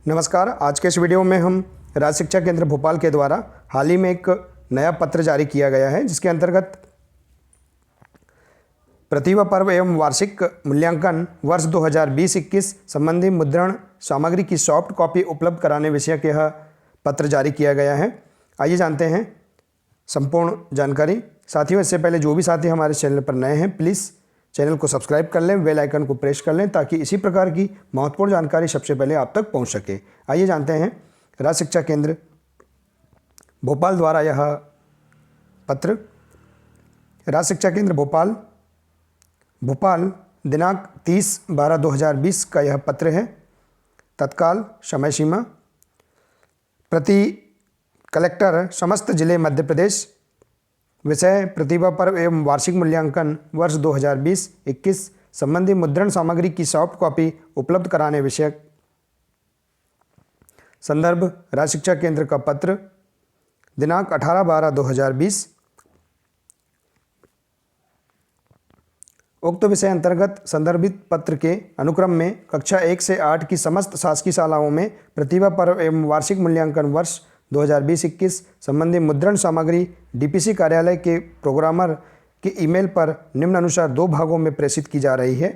नमस्कार। आज के इस वीडियो में हम राज्य शिक्षा केंद्र भोपाल के द्वारा हाल ही में एक नया पत्र जारी किया गया है, जिसके अंतर्गत प्रतिभा पर्व एवं वार्षिक मूल्यांकन वर्ष 2020-21 संबंधी मुद्रण सामग्री की सॉफ्ट कॉपी उपलब्ध कराने विषय के यह पत्र जारी किया गया है। आइए जानते हैं संपूर्ण जानकारी। साथियों, इससे पहले जो भी साथी हमारे चैनल पर नए हैं, प्लीज़ चैनल को सब्सक्राइब कर लें, बेल आइकन को प्रेस कर लें ताकि इसी प्रकार की महत्वपूर्ण जानकारी सबसे पहले आप तक पहुंच सके। आइए जानते हैं राज्य शिक्षा केंद्र भोपाल द्वारा यह पत्र। राज्य शिक्षा केंद्र भोपाल दिनांक 30/12/2020 का यह पत्र है। तत्काल समय सीमा प्रति कलेक्टर समस्त जिले मध्य प्रदेश। विषय प्रतिभा पर्व एवं वार्षिक मूल्यांकन वर्ष 2020-21 संबंधी मुद्रण सामग्री की सॉफ्ट कॉपी उपलब्ध कराने विषय। संदर्भ राज्य शिक्षा केंद्र का पत्र दिनांक 18/12/2020। उक्त विषय अंतर्गत संदर्भित पत्र के अनुक्रम में कक्षा 1 से 8 की समस्त शासकीय शालाओं में प्रतिभा पर्व एवं वार्षिक मूल्यांकन वर्ष 2020-21 संबंधी मुद्रण सामग्री डीपीसी कार्यालय के प्रोग्रामर के ईमेल पर निम्नानुसार 2 भागों में प्रेषित की जा रही है।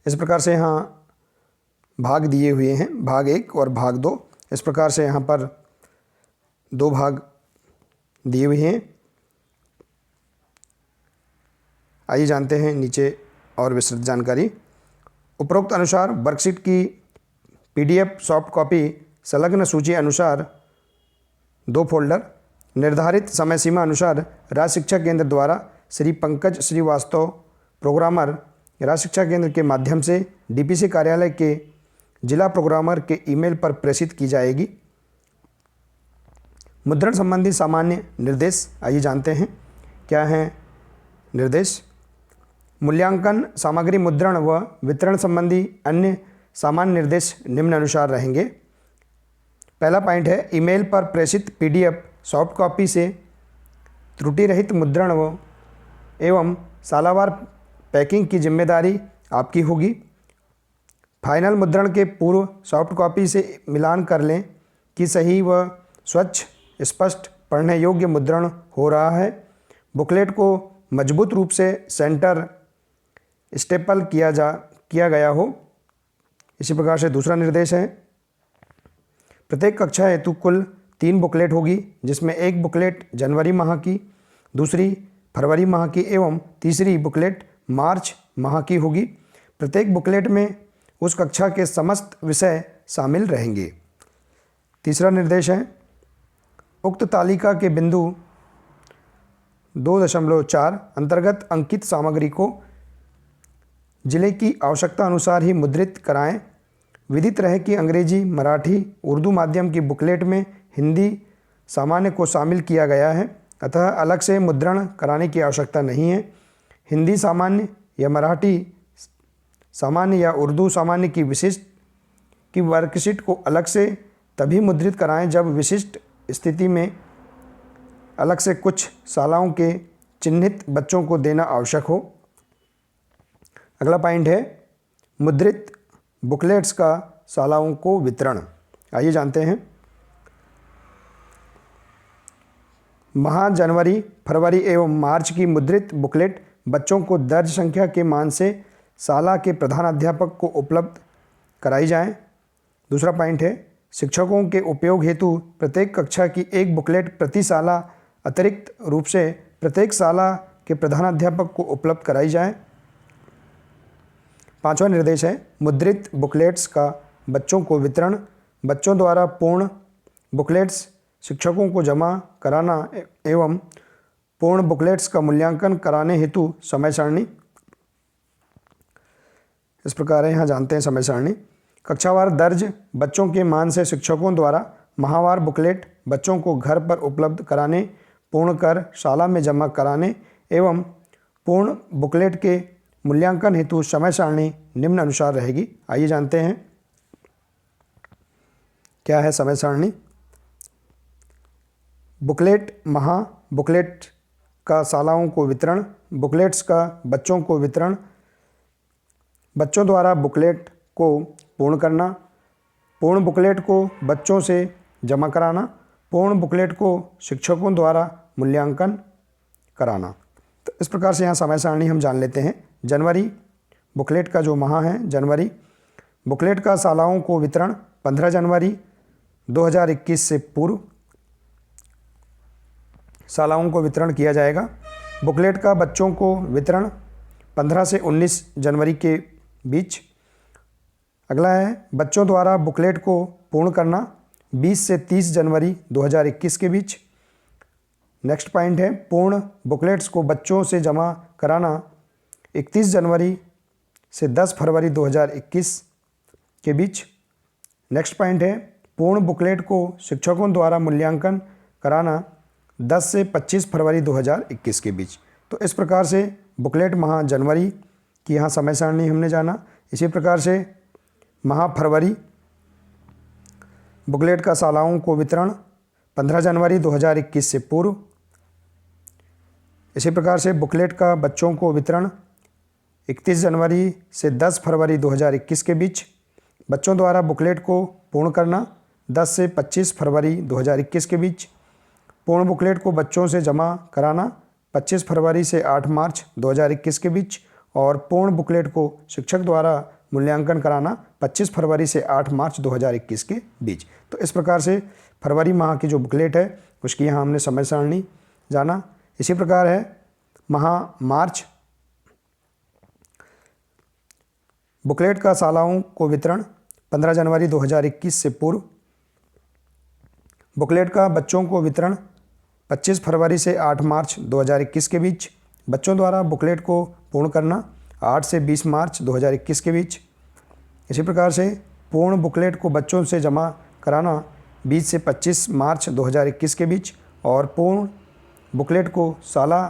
इस प्रकार से यहाँ भाग दिए हुए हैं, भाग 1 और भाग 2। इस प्रकार से यहाँ पर 2 भाग दिए हुए हैं। आइए जानते हैं नीचे और विस्तृत जानकारी। उपरोक्त अनुसार वर्कशीट की पीडीएफ सॉफ्ट कॉपी संलग्न सूची अनुसार 2 फोल्डर निर्धारित समय सीमा अनुसार राज्य शिक्षा केंद्र द्वारा श्री पंकज श्रीवास्तव प्रोग्रामर राज्य शिक्षा केंद्र के माध्यम से डीपीसी कार्यालय के जिला प्रोग्रामर के ईमेल पर प्रेषित की जाएगी। मुद्रण संबंधी सामान्य निर्देश आइए जानते हैं क्या हैं निर्देश। मूल्यांकन सामग्री मुद्रण व वितरण संबंधी अन्य सामान्य निर्देश निम्नानुसार रहेंगे। पहला पॉइंट है, ईमेल पर प्रेषित पीडीएफ सॉफ्ट कॉपी से त्रुटि रहित मुद्रण एवं सालावार पैकिंग की जिम्मेदारी आपकी होगी। फाइनल मुद्रण के पूर्व सॉफ्ट कॉपी से मिलान कर लें कि सही व स्वच्छ स्पष्ट पढ़ने योग्य मुद्रण हो रहा है। बुकलेट को मजबूत रूप से सेंटर स्टेपल किया गया हो। इसी प्रकार से दूसरा निर्देश है, प्रत्येक कक्षा हेतु कुल 3 बुकलेट होगी, जिसमें एक बुकलेट जनवरी माह की, दूसरी फरवरी माह की एवं तीसरी बुकलेट मार्च माह की होगी। प्रत्येक बुकलेट में उस कक्षा के समस्त विषय शामिल रहेंगे। तीसरा निर्देश है, उक्त तालिका के बिंदु 2.4 अंतर्गत अंकित सामग्री को जिले की आवश्यकता अनुसार ही मुद्रित कराएं। विदित रहे कि अंग्रेजी, मराठी, उर्दू माध्यम की बुकलेट में हिंदी सामान्य को शामिल किया गया है, अतः अलग से मुद्रण कराने की आवश्यकता नहीं है। हिंदी सामान्य या मराठी सामान्य या उर्दू सामान्य की वर्कशीट को अलग से तभी मुद्रित कराएं जब विशिष्ट स्थिति में अलग से कुछ शालाओं के चिन्हित बच्चों को देना आवश्यक हो। अगला पॉइंट है, मुद्रित बुकलेट्स का शालाओं को वितरण। आइए जानते हैं। माह जनवरी, फरवरी एवं मार्च की मुद्रित बुकलेट बच्चों को दर्ज संख्या के मान से शाला के प्रधानाध्यापक को उपलब्ध कराई जाए। दूसरा पॉइंट है, शिक्षकों के उपयोग हेतु प्रत्येक कक्षा की एक बुकलेट प्रति शाला अतिरिक्त रूप से प्रत्येक शाला के प्रधानाध्यापक को उपलब्ध कराई जाए। 5वां निर्देश है, मुद्रित बुकलेट्स का बच्चों को वितरण। बच्चों द्वारा पूर्ण बुकलेट्स शिक्षकों को जमा कराना एवं पूर्ण बुकलेट्स का मूल्यांकन कराने हेतु समय सारणी। इस प्रकार यहाँ जानते हैं समय सारणी। कक्षावार दर्ज बच्चों के मान से शिक्षकों द्वारा माहवार बुकलेट बच्चों को घर पर उपलब्ध कराने, पूर्ण कर शाला में जमा कराने एवं पूर्ण बुकलेट के मूल्यांकन हेतु समय सारणी निम्न अनुसार रहेगी। आइए जानते हैं क्या है समय सारणी। बुकलेट माह, बुकलेट का शालाओं को वितरण, बुकलेट्स का बच्चों को वितरण, बच्चों द्वारा बुकलेट को पूर्ण करना, पूर्ण बुकलेट को बच्चों से जमा कराना, पूर्ण बुकलेट को शिक्षकों द्वारा मूल्यांकन कराना। तो इस प्रकार से यहाँ समय सारणी हम जान लेते हैं। जनवरी बुकलेट का जो माह है जनवरी, बुकलेट का शालाओं को वितरण 15 जनवरी 2021 से पूर्व शालाओं को वितरण किया जाएगा। बुकलेट का बच्चों को वितरण 15 से 19 जनवरी के बीच। अगला है बच्चों द्वारा बुकलेट को पूर्ण करना 20 से 30 जनवरी 2021 के बीच। नेक्स्ट पॉइंट है पूर्ण बुकलेट्स को बच्चों से जमा कराना 31 जनवरी से 10 फरवरी 2021 के बीच। नेक्स्ट पॉइंट है पूर्ण बुकलेट को शिक्षकों द्वारा मूल्यांकन कराना 10 से 25 फरवरी 2021 के बीच। तो इस प्रकार से बुकलेट माह जनवरी की यहाँ समय सारणी हमने जाना। इसी प्रकार से माह फरवरी, बुकलेट का शालाओं को वितरण 15 जनवरी 2021 से पूर्व। इसी प्रकार से बुकलेट का बच्चों को वितरण 31 जनवरी से 10 फरवरी 2021 के बीच। बच्चों द्वारा बुकलेट को पूर्ण करना 10 से 25 फरवरी 2021 के बीच। पूर्ण बुकलेट को बच्चों से जमा कराना 25 फरवरी से 8 मार्च 2021 के बीच। और पूर्ण बुकलेट को शिक्षक द्वारा मूल्यांकन कराना 25 फरवरी से 8 मार्च 2021 के बीच। तो इस प्रकार से फरवरी माह की जो बुकलेट है उसकी यहाँ हमने समय सारणी जाना। इसी प्रकार है माह मार्च, बुकलेट का शालाओं को वितरण 15 जनवरी 2021 से पूर्व। बुकलेट का बच्चों को वितरण 25 फरवरी से 8 मार्च 2021 के बीच। बच्चों द्वारा बुकलेट को पूर्ण करना 8 से 20 मार्च 2021 के बीच। इसी प्रकार से पूर्ण बुकलेट को बच्चों से जमा कराना 20 से 25 मार्च 2021 के बीच। और पूर्ण बुकलेट को शाला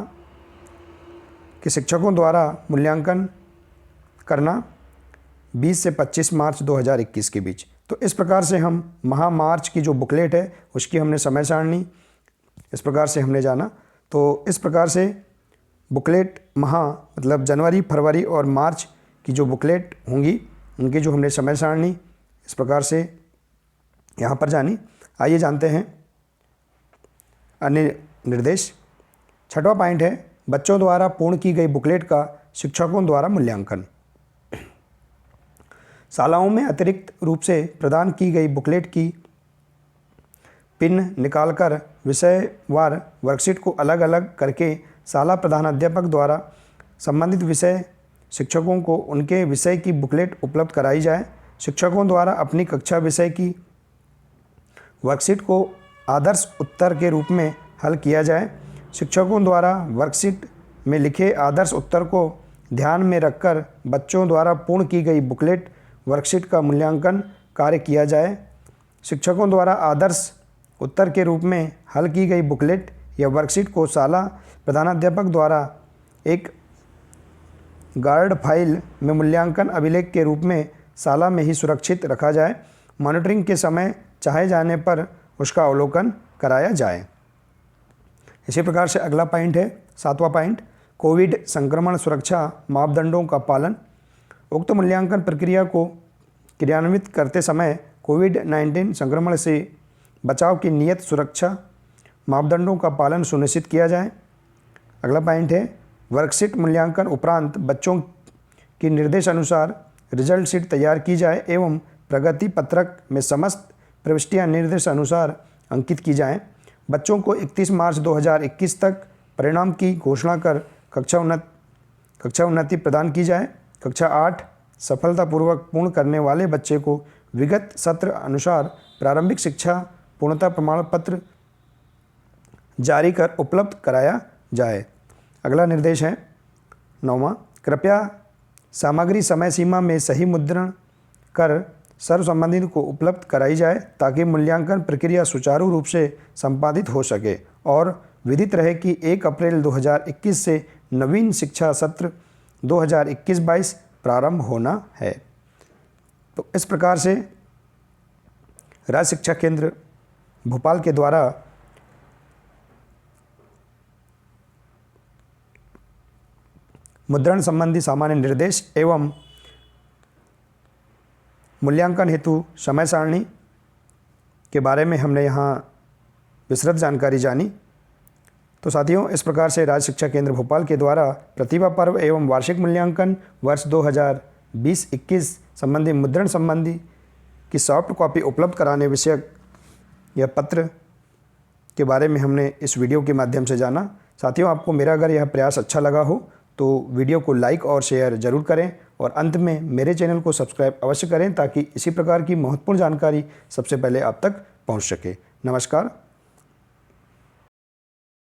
के शिक्षकों द्वारा मूल्यांकन करना 20 से 25 मार्च 2021 के बीच। तो इस प्रकार से हम माह मार्च की जो बुकलेट है उसकी हमने समय सारणी इस प्रकार से हमने जाना। तो इस प्रकार से बुकलेट माह मतलब जनवरी, फरवरी और मार्च की जो बुकलेट होंगी उनकी जो हमने समय सारणी इस प्रकार से यहाँ पर जानी। आइए जानते हैं अन्य निर्देश। छठवां पॉइंट है बच्चों द्वारा पूर्ण की गई बुकलेट का शिक्षकों द्वारा मूल्यांकन। शालाओं में अतिरिक्त रूप से प्रदान की गई बुकलेट की पिन निकालकर विषयवार वर्कशीट को अलग अलग करके शाला प्रधानाध्यापक द्वारा संबंधित विषय शिक्षकों को उनके विषय की बुकलेट उपलब्ध कराई जाए। शिक्षकों द्वारा अपनी कक्षा विषय की वर्कशीट को आदर्श उत्तर के रूप में हल किया जाए। शिक्षकों द्वारा वर्कशीट में लिखे आदर्श उत्तर को ध्यान में रखकर बच्चों द्वारा पूर्ण की गई बुकलेट वर्कशीट का मूल्यांकन कार्य किया जाए। शिक्षकों द्वारा आदर्श उत्तर के रूप में हल की गई बुकलेट या वर्कशीट को शाला प्रधानाध्यापक द्वारा एक गार्ड फाइल में मूल्यांकन अभिलेख के रूप में शाला में ही सुरक्षित रखा जाए। मॉनिटरिंग के समय चाहे जाने पर उसका अवलोकन कराया जाए। इसी प्रकार से अगला पॉइंट है 7वां पॉइंट, कोविड संक्रमण सुरक्षा मापदंडों का पालन। उक्त मूल्यांकन प्रक्रिया को क्रियान्वित करते समय कोविड-19 संक्रमण से बचाव की नियत सुरक्षा मापदंडों का पालन सुनिश्चित किया जाए। अगला पॉइंट है वर्कशीट मूल्यांकन उपरांत बच्चों की निर्देश अनुसार रिजल्ट शीट तैयार की जाए एवं प्रगति पत्रक में समस्त प्रविष्टियां निर्देश अनुसार अंकित की जाएं। बच्चों को 31 मार्च 2021 तक परिणाम की घोषणा कर कक्षा उन्नति प्रदान की जाए। कक्षा 8 सफलतापूर्वक पूर्ण करने वाले बच्चे को विगत सत्र अनुसार प्रारंभिक शिक्षा पूर्णता प्रमाण पत्र जारी कर उपलब्ध कराया जाए। अगला निर्देश है 9वां, कृपया सामग्री समय सीमा में सही मुद्रण कर सर्व संबंधित को उपलब्ध कराई जाए ताकि मूल्यांकन प्रक्रिया सुचारू रूप से संपादित हो सके और विदित रहे कि 1 अप्रैल 2021 से नवीन शिक्षा सत्र 2021-22 प्रारंभ होना है। तो इस प्रकार से राज्य शिक्षा केंद्र भोपाल के द्वारा मुद्रण संबंधी सामान्य निर्देश एवं मूल्यांकन हेतु समय सारणी के बारे में हमने यहाँ विस्तृत जानकारी जानी। तो साथियों, इस प्रकार से राज्य शिक्षा केंद्र भोपाल के द्वारा प्रतिभा पर्व एवं वार्षिक मूल्यांकन वर्ष 2020-21 संबंधी मुद्रण संबंधी की सॉफ्ट कॉपी उपलब्ध कराने विषयक यह पत्र के बारे में हमने इस वीडियो के माध्यम से जाना। साथियों, आपको मेरा अगर यह प्रयास अच्छा लगा हो तो वीडियो को लाइक और शेयर जरूर करें और अंत में मेरे चैनल को सब्सक्राइब अवश्य करें ताकि इसी प्रकार की महत्वपूर्ण जानकारी सबसे पहले आप तक पहुंच सके। नमस्कार।